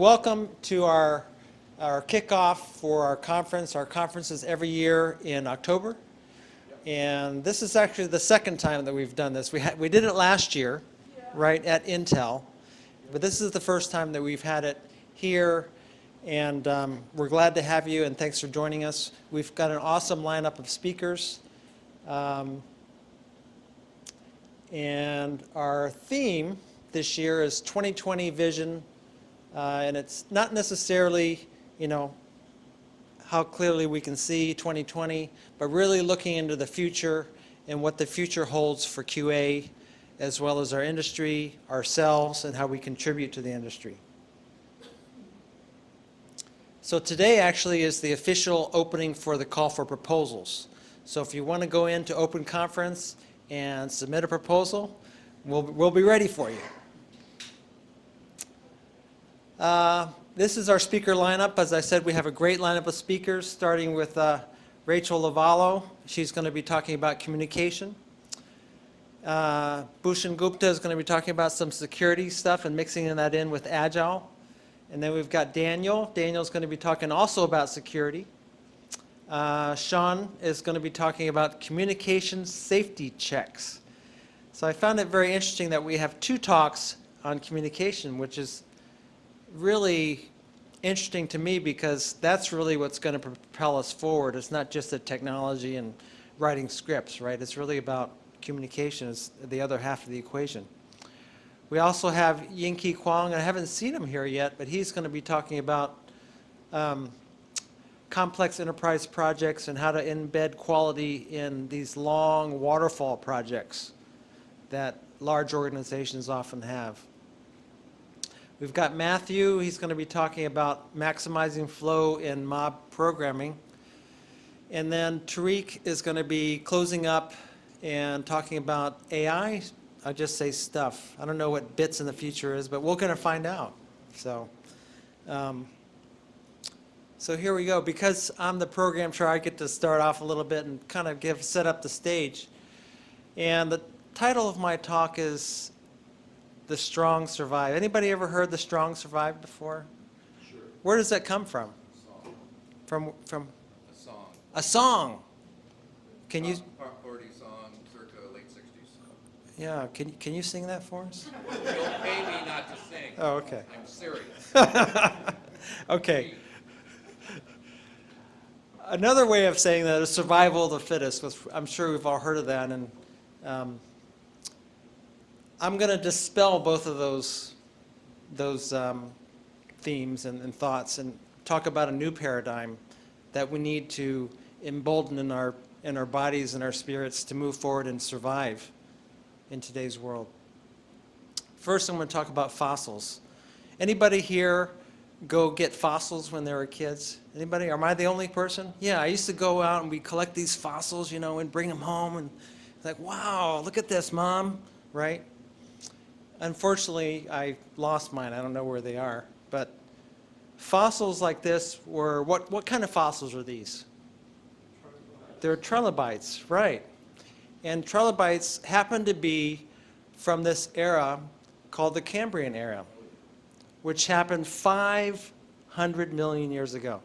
welcome to our kickoff for our conference. Our conference is every year in October. And this is actually the second time that we've done this. We did it last year, right, at Intel. But this is the first time that we've had it here. And we're glad to have you, and thanks for joining us. We've got an awesome lineup of speakers. And our theme this year is 2020 Vision. And it's not necessarily, how clearly we can see 2020, but really looking into the future and what the future holds for QA, as well as our industry, ourselves, and how we contribute to the industry. So today actually is the official opening for the call for proposals. So if you want to go into open conference and submit a proposal, we'll be ready for you. This is our speaker lineup. As I said, we have a great lineup of speakers, starting with Rachel Lavallo. She's going to be talking about communication. Bhushan Gupta is going to be talking about some security stuff and mixing that in with Agile. And then we've got Daniel. Daniel's going to be talking also about security. Sean is going to be talking about communication safety checks. So I found it very interesting that we have two talks on communication, which is really interesting to me because that's really what's going to propel us forward. It's not just the technology and writing scripts, right? It's really about communication is the other half of the equation. We also have Yingqi Kuang. I haven't seen him here yet, but he's going to be talking about complex enterprise projects and how to embed quality in these long waterfall projects that large organizations often have. We've got Matthew. He's going to be talking about maximizing flow in mob programming. And then Tariq is going to be closing up and talking about AI. I just say stuff. I don't know what bits in the future is, but we're going to find out. So here we go. Because I'm the program chair, I get to start off a little bit and kind of set up the stage. And the title of my talk is The Strong Survive. Anybody ever heard The Strong Survive before? Sure. Where does that come from? Song. From A song. a song. Can you? Party song, circa late 60s. Yeah. Can you sing that for us? You'll pay me not to sing. Oh, okay. I'm serious. Okay. Another way of saying that is survival of the fittest. Which I'm sure we've all heard of that, and I'm going to dispel both of those themes and thoughts and talk about a new paradigm that we need to embolden in our bodies and our spirits to move forward and survive in today's world. First, I'm going to talk about fossils. Anybody here go get fossils when they were kids? Anybody? Am I the only person? Yeah, I used to go out and we collect these fossils, and bring them home and like, wow, look at this, Mom, right? Unfortunately, I lost mine. I don't know where they are. But fossils like this were, what kind of fossils are these? They're trilobites, right. And trilobites happen to be from this era called the Cambrian era, which happened 500 million years ago.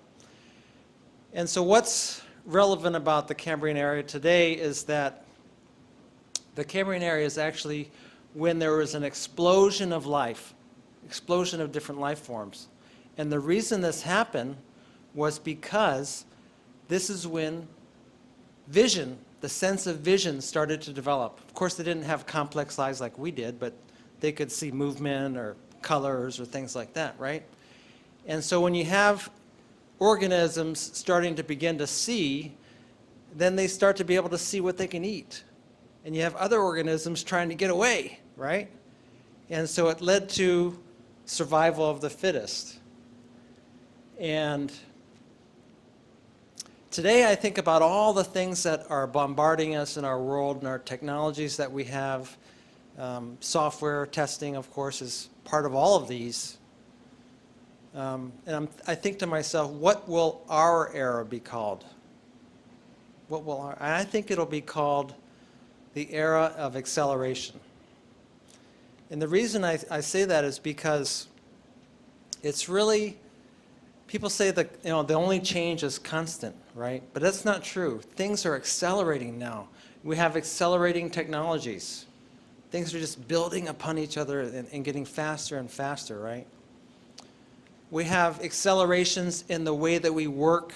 And so what's relevant about the Cambrian era today is that the Cambrian era is actually when there was an explosion of life, explosion of different life forms. And the reason this happened was because this is when vision, the sense of vision, started to develop. Of course, they didn't have complex eyes like we did, but they could see movement or colors or things like that, right? And so when you have organisms starting to begin to see, then they start to be able to see what they can eat. And you have other organisms trying to get away, right? And so it led to survival of the fittest. And today I think about all the things that are bombarding us in our world and our technologies that we have. Software testing, of course, is part of all of these. And I think to myself, what will our era be called? I think it'll be called the era of acceleration. And the reason I say that is because it's really, people say that, the only change is constant, right? But that's not true. Things are accelerating now. We have accelerating technologies. Things are just building upon each other and getting faster and faster, right? We have accelerations in the way that we work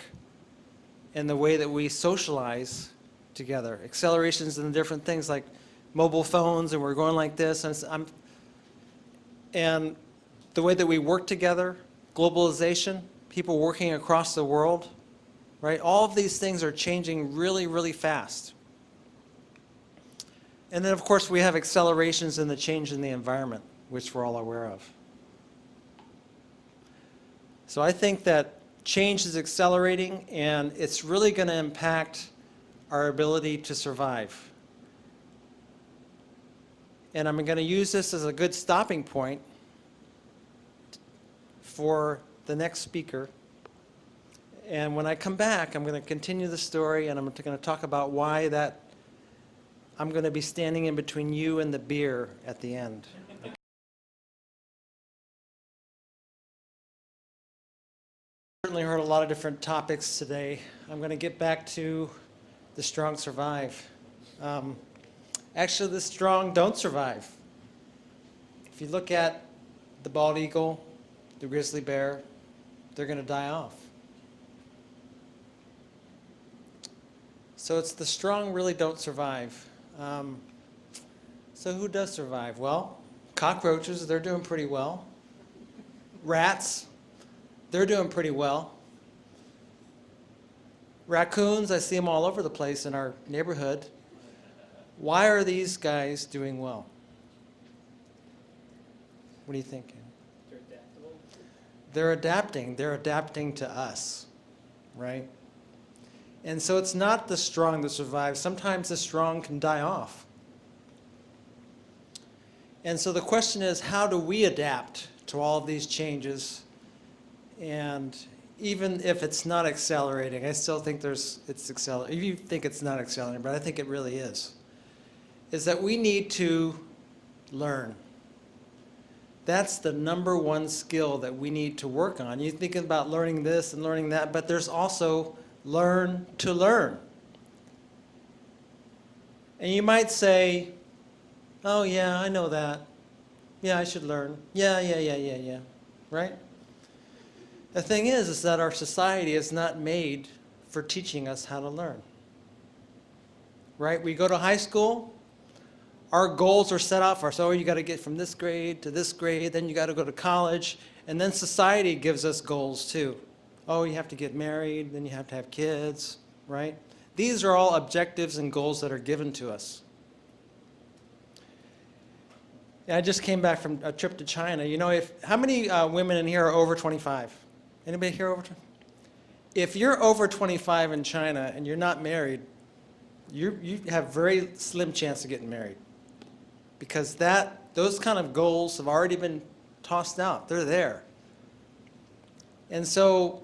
and the way that we socialize together. Accelerations in different things like mobile phones, and we're going like this. And the way that we work together, globalization, people working across the world, right? All of these things are changing really, really fast. And then, of course, we have accelerations in the change in the environment, which we're all aware of. So I think that change is accelerating, and it's really going to impact our ability to survive. And I'm going to use this as a good stopping point for the next speaker. And when I come back, I'm going to continue the story, and I'm going to talk about why that I'm going to be standing in between you and the beer at the end. Certainly heard a lot of different topics today. I'm going to get back to the strong survive. Actually, the strong don't survive. If you look at the bald eagle, the grizzly bear, they're going to die off. So it's the strong really don't survive. So who does survive? Well, cockroaches, they're doing pretty well. Rats, they're doing pretty well. Raccoons, I see them all over the place in our neighborhood. Why are these guys doing well? What do you think? They're adaptable. They're adapting. They're adapting to us, right? And so it's not the strong that survive. Sometimes the strong can die off. And so the question is, how do we adapt to all of these changes? And even if it's not accelerating, I still think it's accelerating. You think it's not accelerating, but I think it really is that we need to learn. That's the number one skill that we need to work on. You think about learning this and learning that, but there's also learn to learn. And you might say, oh yeah, I know that. Yeah, I should learn. Yeah. Right? The thing is that our society is not made for teaching us how to learn. Right? We go to high school, our goals are set out for us. Oh, you got to get from this grade to this grade, then you got to go to college, and then society gives us goals too. Oh, you have to get married, then you have to have kids, right? These are all objectives and goals that are given to us. I just came back from a trip to China. You know, how many women in here are over 25? Anybody here over 25? If you're over 25 in China and you're not married, you have very slim chance of getting married. Because those kind of goals have already been tossed out. They're there. And so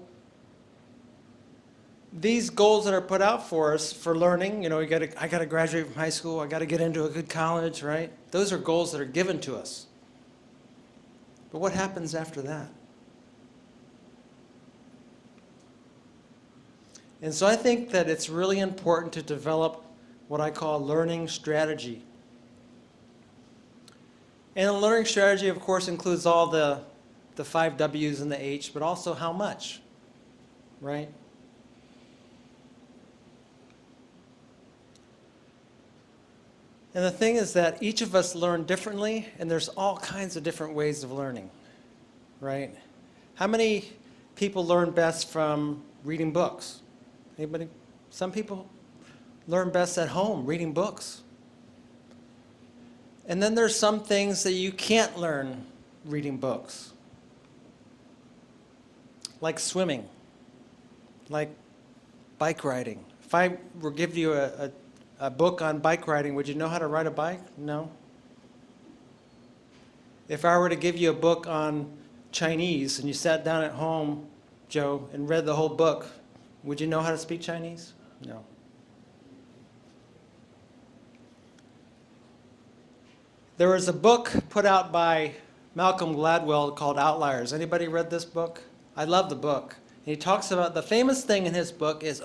these goals that are put out for us for learning, I got to graduate from high school, I got to get into a good college, right? Those are goals that are given to us. But what happens after that? And so I think that it's really important to develop what I call learning strategy. And a learning strategy, of course, includes all the 5 W's and the H, but also how much, right? And the thing is that each of us learn differently, and there's all kinds of different ways of learning, right? How many people learn best from reading books? Anybody? Some people learn best at home, reading books. And then there's some things that you can't learn reading books, like swimming, like bike riding. If I were to give you a book on bike riding, would you know how to ride a bike? No. If I were to give you a book on Chinese and you sat down at home, Joe, and read the whole book, would you know how to speak Chinese? No. There was a book put out by Malcolm Gladwell called Outliers. Anybody read this book? I love the book. And he talks about the famous thing in his book is,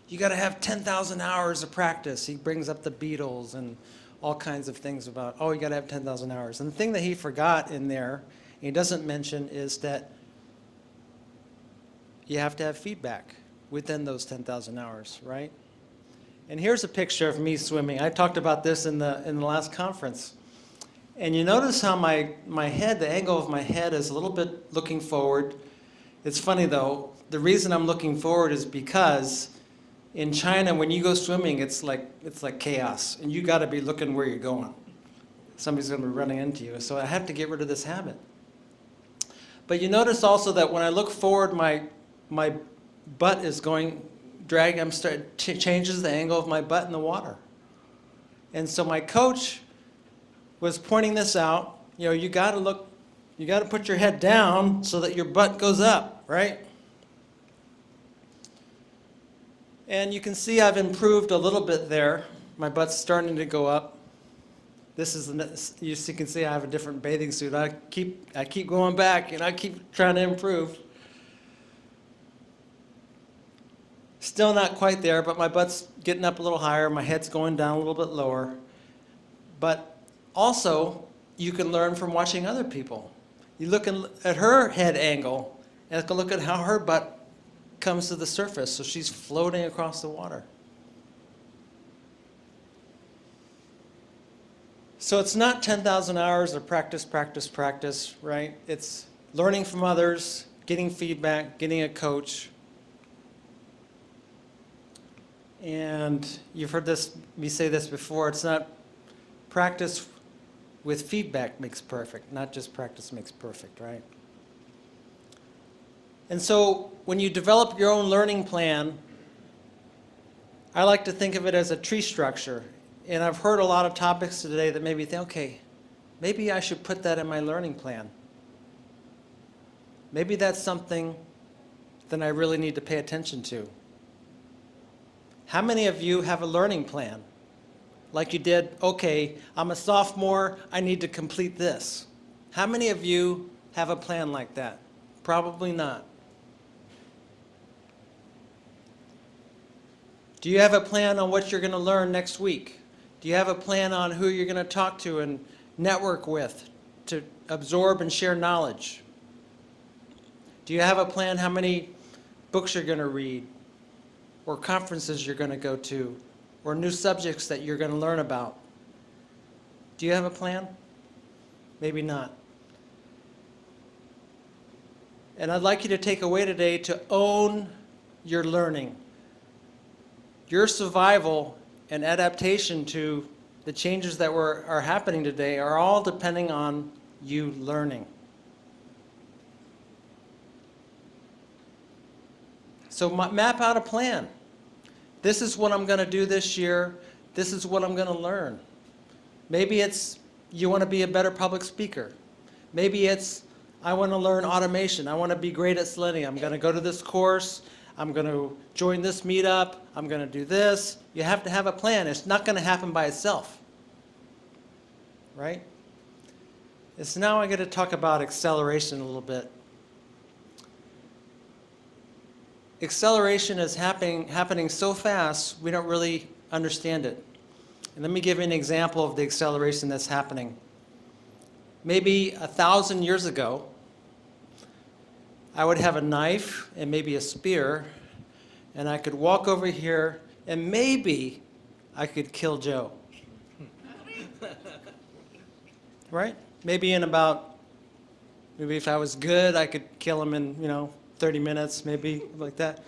you got to have 10,000 hours of practice. He brings up the Beatles and all kinds of things about, you got to have 10,000 hours. And the thing that he forgot in there, he doesn't mention, is that you have to have feedback within those 10,000 hours, right? And here's a picture of me swimming. I talked about this in the last conference. And you notice how my head, the angle of my head is a little bit looking forward. It's funny though, the reason I'm looking forward is because in China, when you go swimming, it's like chaos, and you got to be looking where you're going. Somebody's going to be running into you. So I have to get rid of this habit. But you notice also that when I look forward, my butt is changes the angle of my butt in the water. And so my coach was pointing this out. You got to put your head down so that your butt goes up, right? And you can see I've improved a little bit there. My butt's starting to go up. You can see I have a different bathing suit. I keep going back, and I keep trying to improve. Still not quite there, but my butt's getting up a little higher. My head's going down a little bit lower. But also, you can learn from watching other people. You look at her head angle, and look at how her butt comes to the surface, so she's floating across the water. So it's not 10,000 hours of practice, right? It's learning from others, getting feedback, getting a coach. And you've heard me say this before, it's not practice with feedback makes perfect, not just practice makes perfect, right? And so when you develop your own learning plan, I like to think of it as a tree structure. And I've heard a lot of topics today that made me think, okay, maybe I should put that in my learning plan. Maybe that's something that I really need to pay attention to. How many of you have a learning plan? Like you did, okay, I'm a sophomore, I need to complete this. How many of you have a plan like that? Probably not. Do you have a plan on what you're going to learn next week? Do you have a plan on who you're going to talk to and network with to absorb and share knowledge? Do you have a plan how many books you're going to read, or conferences you're going to go to, or new subjects that you're going to learn about? Do you have a plan? Maybe not. And I'd like you to take away today to own your learning. Your survival and adaptation to the changes that are happening today are all depending on you learning. So map out a plan. This is what I'm going to do this year. This is what I'm going to learn. Maybe it's you want to be a better public speaker. Maybe it's I want to learn automation. I want to be great at Selenium. I'm going to go to this course. I'm going to join this meetup. I'm going to do this. You have to have a plan. It's not going to happen by itself. Right? So now I'm going to talk about acceleration a little bit. Acceleration is happening so fast, we don't really understand it. And let me give you an example of the acceleration that's happening. Maybe 1,000 years ago, I would have a knife and maybe a spear, and I could walk over here, and maybe I could kill Joe. Right? Maybe if I was good, I could kill him in, 30 minutes, maybe like that.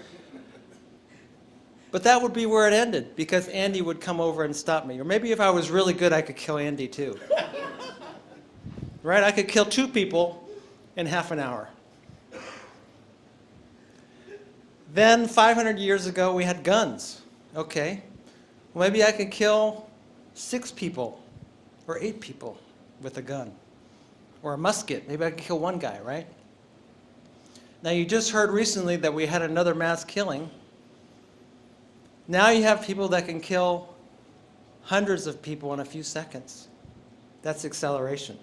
But that would be where it ended, because Andy would come over and stop me. Or maybe if I was really good, I could kill Andy too. Right? I could kill 2 people in half an hour. Then 500 years ago, we had guns. Okay. Well, maybe I could kill 6 people or 8 people with a gun. Or a musket. Maybe I could kill 1 guy, right? Now, you just heard recently that we had another mass killing. Now you have people that can kill hundreds of people in a few seconds. That's acceleration.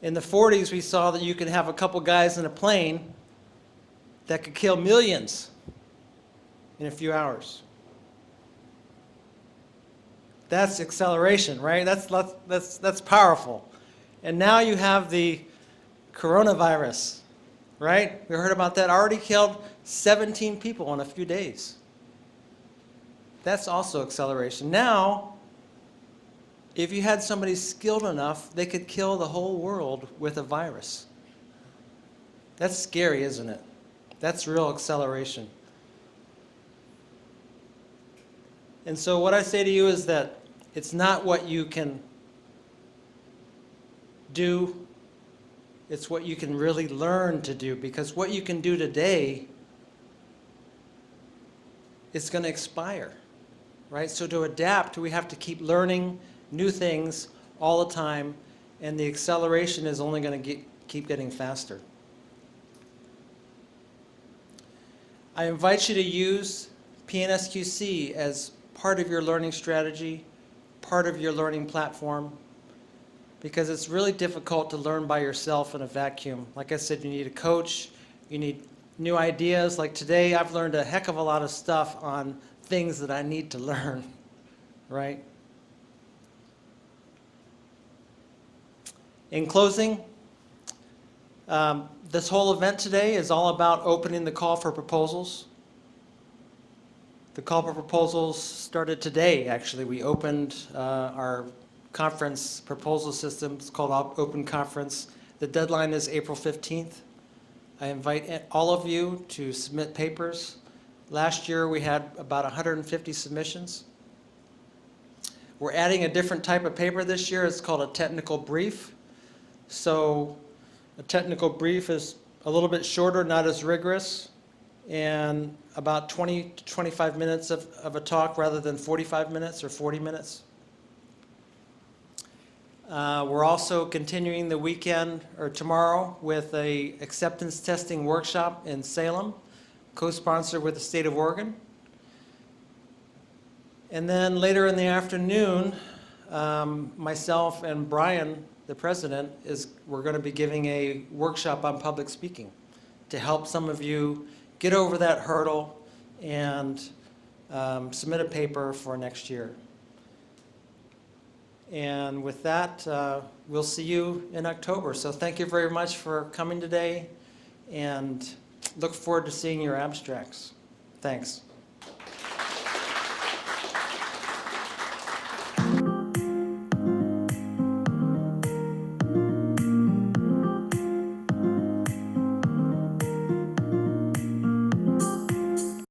In the 40s, we saw that you could have a couple guys in a plane that could kill millions in a few hours. That's acceleration, right? That's powerful. And now you have the coronavirus, right? We heard about that. Already killed 17 people in a few days. That's also acceleration. Now, if you had somebody skilled enough, they could kill the whole world with a virus. That's scary, isn't it? That's real acceleration. And so what I say to you is that it's not what you can do, it's what you can really learn to do, because what you can do today is going to expire, right? So to adapt, we have to keep learning new things all the time, and the acceleration is only going to keep getting faster. I invite you to use PNSQC as part of your learning strategy, part of your learning platform, because it's really difficult to learn by yourself in a vacuum. Like I said, you need a coach, you need new ideas. Like today, I've learned a heck of a lot of stuff on things that I need to learn, right? In closing, this whole event today is all about opening the call for proposals. The call for proposals started today, actually. We opened our conference proposal system. It's called Open Conference. The deadline is April 15th. I invite all of you to submit papers. Last year we had about 150 submissions. We're adding a different type of paper this year. It's called a technical brief. So a technical brief is a little bit shorter, not as rigorous, and about 20 to 25 minutes of a talk rather than 45 minutes or 40 minutes. We're also continuing the weekend, or tomorrow, with a acceptance testing workshop in Salem, co-sponsored with the state of Oregon. And then later in the afternoon, myself and Brian, the president, we're going to be giving a workshop on public speaking to help some of you get over that hurdle and submit a paper for next year. And with that, we'll see you in October. So thank you very much for coming today, and look forward to seeing your abstracts. Thanks.